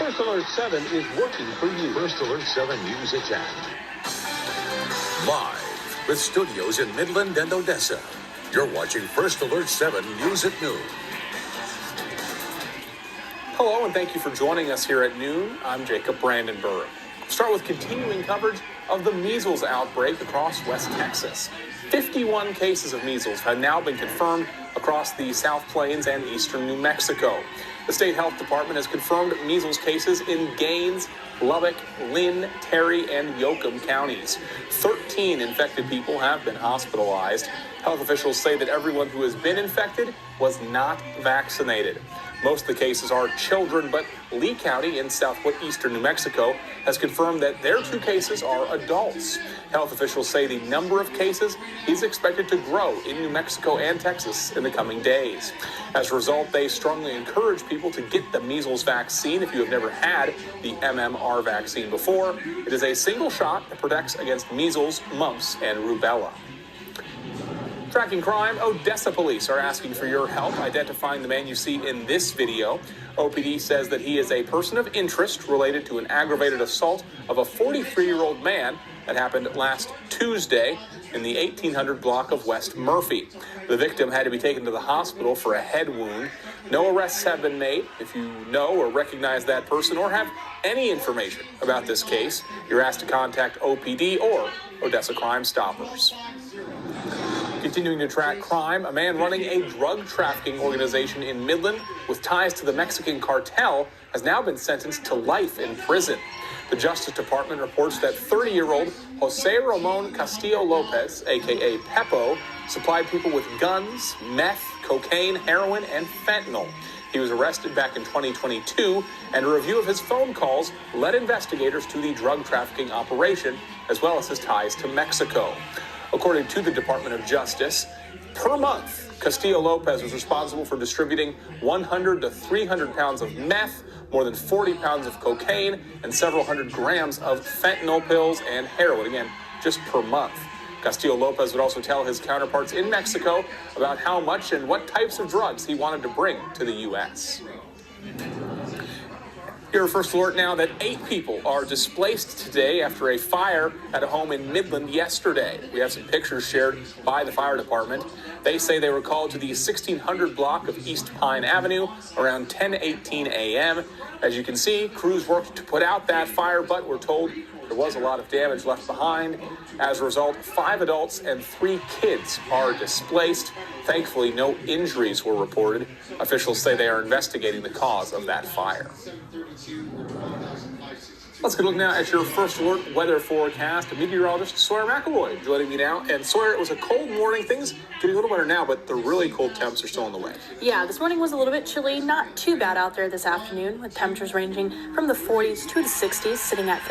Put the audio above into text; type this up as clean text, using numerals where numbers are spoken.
First Alert 7 is working for you. First Alert 7 News at 10. Live with studios in Midland and Odessa. You're watching First Alert 7 News at Noon. Hello, and thank you for joining us here at noon. I'm Jakob Brandenburg. We'll start with continuing coverage of the measles outbreak across West Texas. 51 cases of measles have now been confirmed across the South Plains and eastern New Mexico. The state health department has confirmed measles cases in Gaines, Lubbock, Lynn, Terry, and Yoakum counties. 13 infected people have been hospitalized. Health officials say that everyone who has been infected was not vaccinated. Most of the cases are children, but Lee County in southeastern New Mexico has confirmed that their 2 cases are adults. Health officials say the number of cases is expected to grow in New Mexico and Texas in the coming days. As a result, they strongly encourage people to get the measles vaccine if you have never had the MMR vaccine before. It is a single shot that protects against measles, mumps, and rubella. Tracking crime, Odessa police are asking for your help identifying the man you see in this video. OPD says that he is a person of interest related to an aggravated assault of a 43-year-old man that happened last Tuesday in the 1800 block of West Murphy. The victim had to be taken to the hospital for a head wound. No arrests have been made. If you know or recognize that person or have any information about this case, you're asked to contact OPD or Odessa Crime Stoppers. Continuing to track crime, a man running a drug trafficking organization in Midland with ties to the Mexican cartel has now been sentenced to life in prison. The Justice Department reports that 30-year-old Jose Ramon Castillo Lopez, a.k.a. Pepo, supplied people with guns, meth, cocaine, heroin, and fentanyl. He was arrested back in 2022, and a review of his phone calls led investigators to the drug trafficking operation, as well as his ties to Mexico. According to the Department of Justice, per month, Castillo Lopez was responsible for distributing 100 to 300 pounds of meth, more than 40 pounds of cocaine, and several hundred grams of fentanyl pills and heroin, again, just per month. Castillo Lopez would also tell his counterparts in Mexico about how much and what types of drugs he wanted to bring to the U.S. Your first alert now that 8 people are displaced today after a fire at a home in Midland yesterday. We have some pictures shared by the fire department. They say they were called to the 1600 block of East Pine Avenue around 10:18 a.m. As you can see, crews worked to put out that fire, but we're told there was a lot of damage left behind. As a result, 5 adults and 3 kids are displaced. Thankfully, no injuries were reported. Officials say they are investigating the cause of that fire. Let's get a look now at your first alert weather forecast. Meteorologist Sawyer McAvoy joining me now. And Sawyer, it was a cold morning. Things getting a little better now, but the really cold temps are still on the way. Yeah, this morning was a little bit chilly. Not too bad out there this afternoon, with temperatures ranging from the 40s to the 60s, sitting at